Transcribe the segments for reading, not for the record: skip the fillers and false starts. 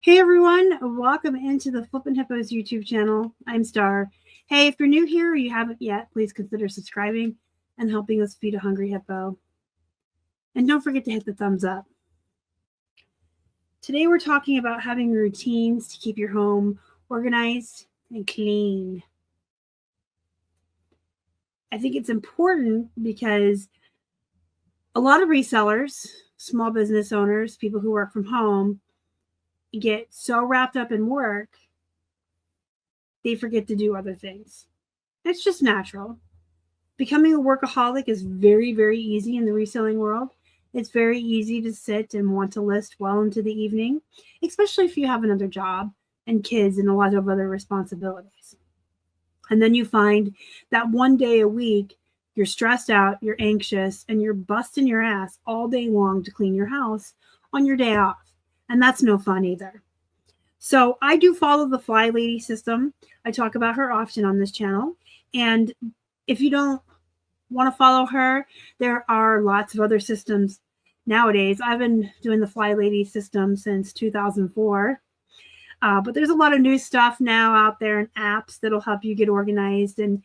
Hey everyone, welcome into the Flippin' Hippos YouTube channel. I'm Star. Hey, if you're new here or you haven't yet, please consider subscribing and helping us feed a hungry hippo. And don't forget to hit the thumbs up. Today we're talking about having routines to keep your home organized and clean. I think it's important because a lot of resellers, small business owners, people who work from home, get so wrapped up in work, they forget to do other things. It's just natural. Becoming a workaholic is very, very easy in the reselling world. It's very easy to sit and want to list well into the evening, especially if you have another job and kids and a lot of other responsibilities. And then you find that one day a week, you're stressed out, you're anxious, and you're busting your ass all day long to clean your house on your day off. And that's no fun either. So I do follow the Fly Lady system. I talk about her often on this channel. And if you don't want to follow her, there are lots of other systems nowadays. I've been doing the Fly Lady system since 2004. But there's a lot of new stuff now out there and apps that'll help you get organized and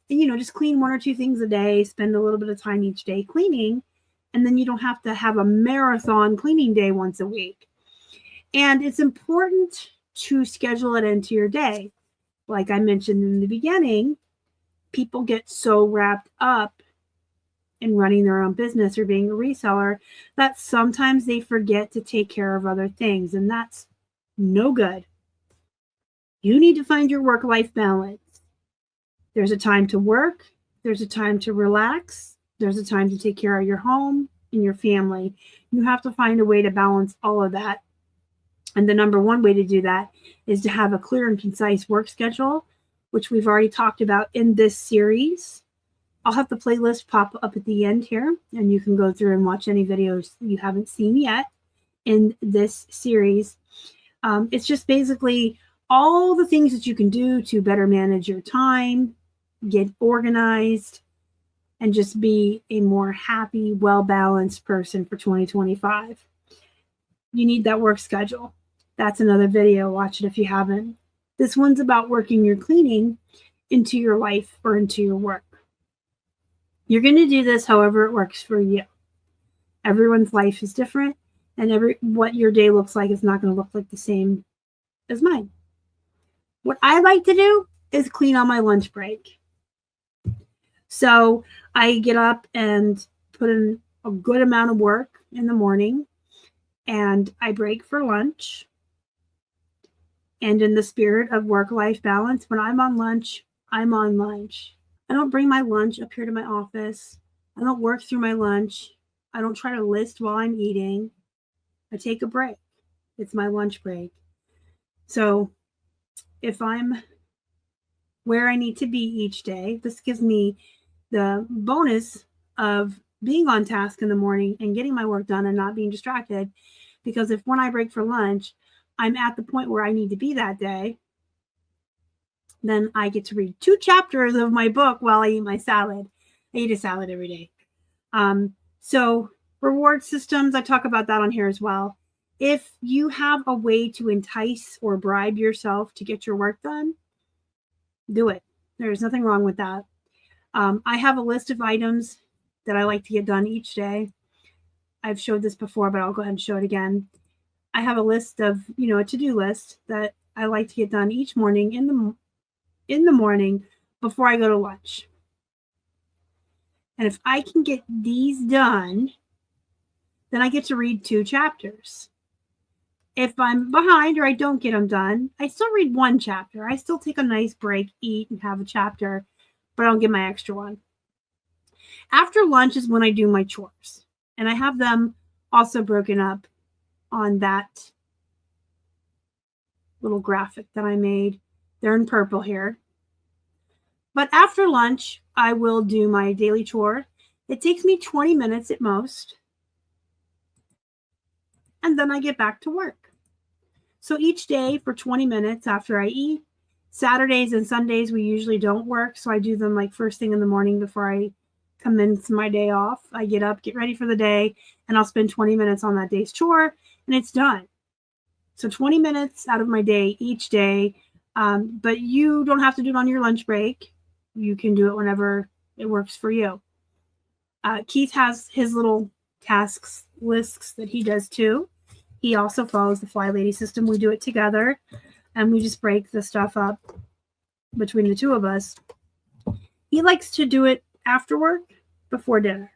just clean one or two things a day, spend a little bit of time each day cleaning, and then you don't have to have a marathon cleaning day once a week. And it's important to schedule it into your day. Like I mentioned in the beginning, people get so wrapped up in running their own business or being a reseller that sometimes they forget to take care of other things, and that's no good. You need to find your work-life balance. There's a time to work, there's a time to relax, there's a time to take care of your home and your family. You have to find a way to balance all of that. And the number one way to do that is to have a clear and concise work schedule, which we've already talked about in this series. I'll have the playlist pop up at the end here, and you can go through and watch any videos you haven't seen yet in this series. It's just basically all the things that you can do to better manage your time, get organized, and just be a more happy, well-balanced person for 2025. You need that work schedule. That's another video. Watch it if you haven't. This one's about working your cleaning into your life or into your work. You're going to do this however it works for you. Everyone's life is different, and what your day looks like is not going to look like the same as mine. What I like to do is clean on my lunch break. So I get up and put in a good amount of work in the morning, and I break for lunch. And in the spirit of work-life balance, when I'm on lunch, I'm on lunch. I don't bring my lunch up here to my office. I don't work through my lunch. I don't try to list while I'm eating. I take a break. It's my lunch break. So if I'm where I need to be each day, this gives me the bonus of being on task in the morning and getting my work done and not being distracted. Because if when I break for lunch, I'm at the point where I need to be that day, then I get to read 2 chapters of my book while I eat my salad. I eat a salad every day. So reward systems, I talk about that on here as well. If you have a way to entice or bribe yourself to get your work done, do it. There's nothing wrong with that. I have a list of items that I like to get done each day. I've showed this before, but I'll go ahead and show it again. I have a list of, a to-do list that I like to get done each morning in the morning before I go to lunch. And if I can get these done, then I get to read 2 chapters. If I'm behind or I don't get them done, I still read 1 chapter. I still take a nice break, eat, and have a chapter, but I don't get my extra one. After lunch is when I do my chores. And I have them also broken up on that little graphic that I made. They're in purple here. But after lunch, I will do my daily chore. It takes me 20 minutes at most. And then I get back to work. So each day for 20 minutes after I eat. Saturdays and Sundays, we usually don't work. So I do them like first thing in the morning before I commence my day off. I get up, get ready for the day, and I'll spend 20 minutes on that day's chore, and it's done. So 20 minutes out of my day each day. But you don't have to do it on your lunch break. You can do it whenever it works for you. Keith has his little tasks lists that he does too. He also follows the Fly Lady system. We do it together, and we just break the stuff up between the two of us. He likes to do it after work, before dinner.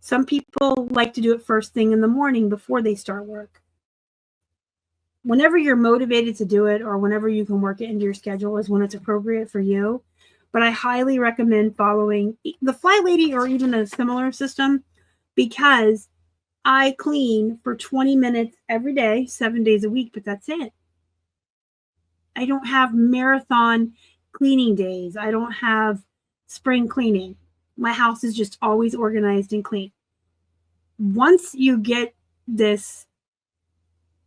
Some people like to do it first thing in the morning before they start work. Whenever you're motivated to do it or whenever you can work it into your schedule is when it's appropriate for you. But I highly recommend following the Fly Lady or even a similar system, because I clean for 20 minutes every day, 7 days a week, but that's it. I don't have marathon cleaning days. I don't have spring cleaning. My house is just always organized and clean. Once you get this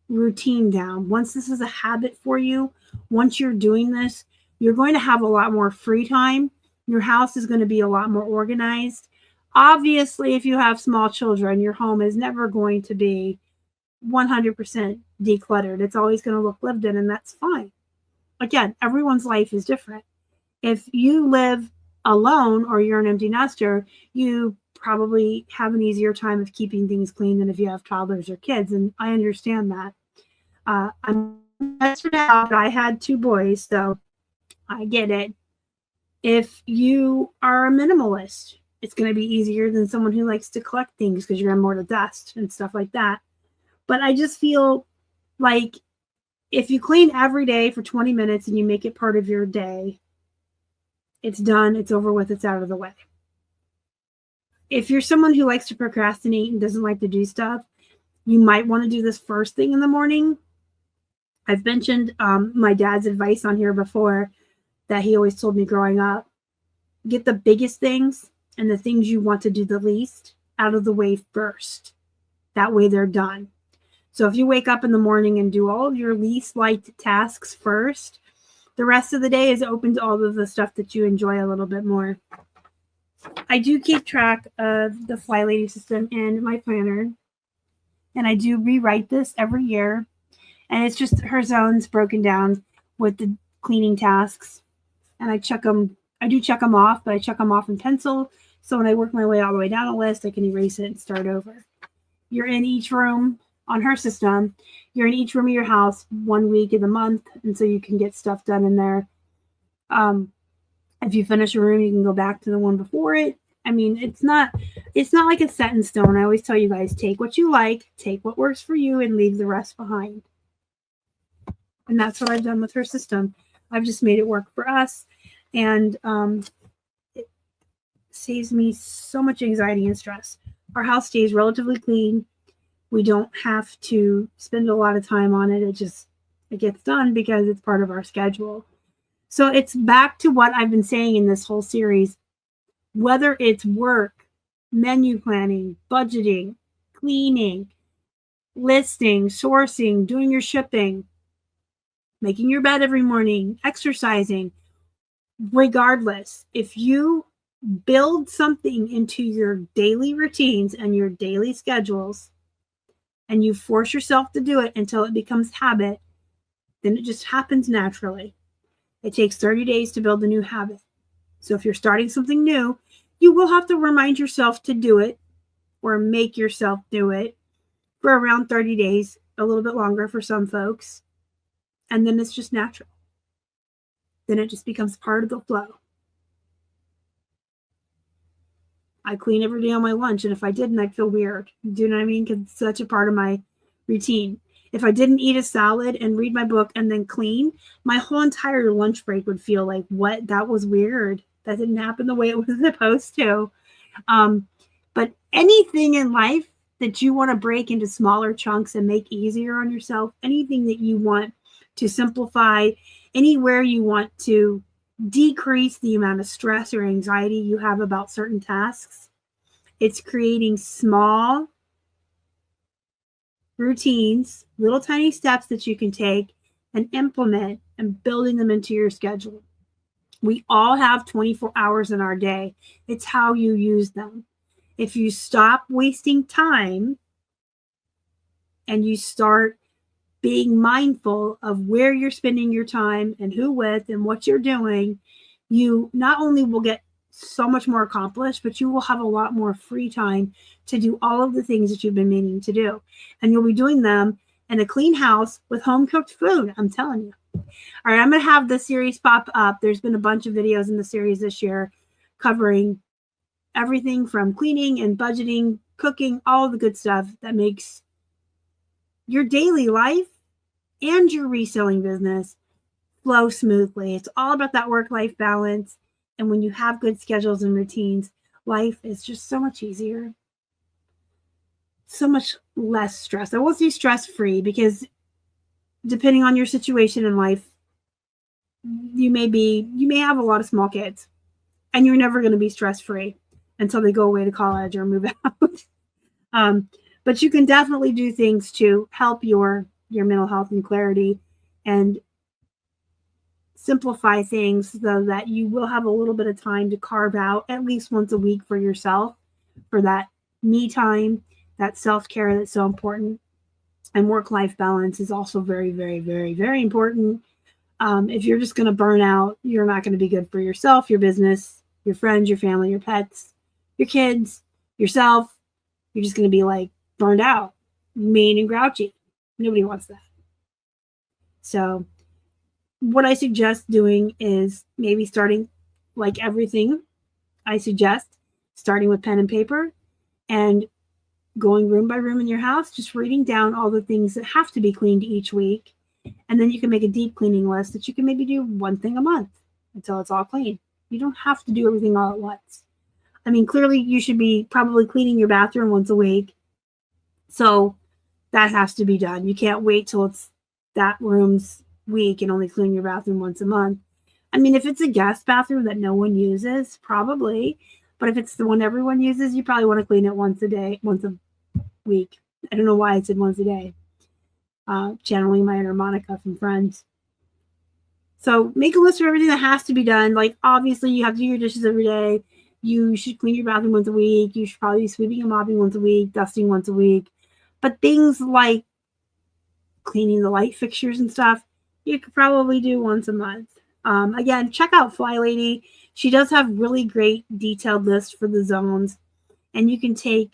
routine down, once this is a habit for you, once you're doing this, you're going to have a lot more free time. Your house is going to be a lot more organized. Obviously, if you have small children, your home is never going to be 100% decluttered. It's always going to look lived in, and that's fine. Again, everyone's life is different. If you live alone or you're an empty nester, you probably have an easier time of keeping things clean than if you have toddlers or kids, and I understand that. I'm for now, but I had 2 boys, so I get it. If you are a minimalist, it's going to be easier than someone who likes to collect things because you're going to more to dust and stuff like that. But I just feel like if you clean every day for 20 minutes and you make it part of your day, it's done, it's over with, it's out of the way. If you're someone who likes to procrastinate and doesn't like to do stuff, you might want to do this first thing in the morning. I've mentioned my dad's advice on here before that he always told me growing up. Get the biggest things and the things you want to do the least out of the way first. That way they're done. So if you wake up in the morning and do all of your least liked tasks first, the rest of the day is open to all of the stuff that you enjoy a little bit more. I do keep track of the Fly Lady system in my planner, and I do rewrite this every year. And it's just her zones broken down with the cleaning tasks. And I check them. I do check them off, but I check them off in pencil. So when I work my way all the way down a list, I can erase it and start over. You're in each room on her system. You're in each room of your house 1 week in the month. And so you can get stuff done in there. If you finish a room, you can go back to the one before it. I mean, it's not like it's set in stone. I always tell you guys, take what you like, take what works for you, and leave the rest behind. And that's what I've done with her system. I've just made it work for us. And it saves me so much anxiety and stress. Our house stays relatively clean. We don't have to spend a lot of time on it. It gets done because it's part of our schedule. So it's back to what I've been saying in this whole series. Whether it's work, menu planning, budgeting, cleaning, listing, sourcing, doing your shipping, making your bed every morning, exercising, regardless, if you build something into your daily routines and your daily schedules and you force yourself to do it until it becomes habit, then it just happens naturally. It takes 30 days to build a new habit. So if you're starting something new, you will have to remind yourself to do it or make yourself do it for around 30 days, a little bit longer for some folks. And then it's just natural. Then it just becomes part of the flow. I clean every day on my lunch, and if I didn't, I'd feel weird. Do you know what I mean? Because it's such a part of my routine. If I didn't eat a salad and read my book and then clean, my whole entire lunch break would feel like, what? That was weird. That didn't happen the way it was supposed to. But anything in life that you want to break into smaller chunks and make easier on yourself, anything that you want to simplify, anywhere you want to decrease the amount of stress or anxiety you have about certain tasks, it's creating small routines, little tiny steps that you can take and implement and building them into your schedule. We all have 24 hours in our day. It's how you use them. If you stop wasting time and you start being mindful of where you're spending your time and who with and what you're doing, you not only will get so much more accomplished, but you will have a lot more free time to do all of the things that you've been meaning to do. And you'll be doing them in a clean house with home cooked food. I'm telling you. All right, I'm going to have this series pop up. There's been a bunch of videos in the series this year covering everything from cleaning and budgeting, cooking, all the good stuff that makes your daily life and your reselling business flow smoothly. It's all about that work-life balance. And when you have good schedules and routines, life is just so much easier. So much less stress. I won't say stress-free because depending on your situation in life, you may have a lot of small kids and you're never going to be stress-free until they go away to college or move out. But you can definitely do things to help your mental health and clarity and simplify things so that you will have a little bit of time to carve out at least once a week for yourself, for that me time, that self-care that's so important. And work-life balance is also very, very, very, very important. If you're just going to burn out, you're not going to be good for yourself, your business, your friends, your family, your pets, your kids, yourself. You're just going to be like burned out, mean and grouchy. Nobody wants that. So what I suggest doing is maybe starting, like everything I suggest, starting with pen and paper and going room by room in your house, just reading down all the things that have to be cleaned each week. And then you can make a deep cleaning list that you can maybe do one thing a month until it's all clean. You don't have to do everything all at once. I mean, clearly you should be probably cleaning your bathroom once a week. So that has to be done. You can't wait till it's that room's week and only clean your bathroom once a month. I mean, if it's a guest bathroom that no one uses, probably. But if it's the one everyone uses, you probably want to clean it once a week. I don't know why I said once a day. Channeling my inner Monica from Friends. So make a list of everything that has to be done. Like, obviously, you have to do your dishes every day. You should clean your bathroom once a week. You should probably be sweeping and mopping once a week, dusting once a week. But things like cleaning the light fixtures and stuff, you could probably do once a month. Again, check out Fly Lady. She does have really great detailed lists for the zones. And you can take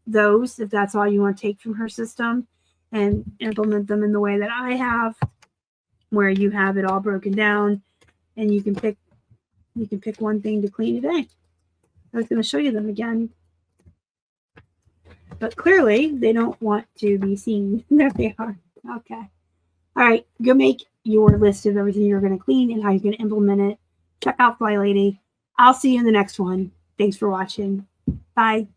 those, if that's all you want to take from her system, and implement them in the way that I have, where you have it all broken down and you can pick one thing to clean today. I was going to show you them again, but clearly they don't want to be seen. There they are. Okay. All right. Go make your list of everything you're going to clean and how you're going to implement it. Check out Fly Lady. I'll see you in the next one. Thanks for watching. Bye.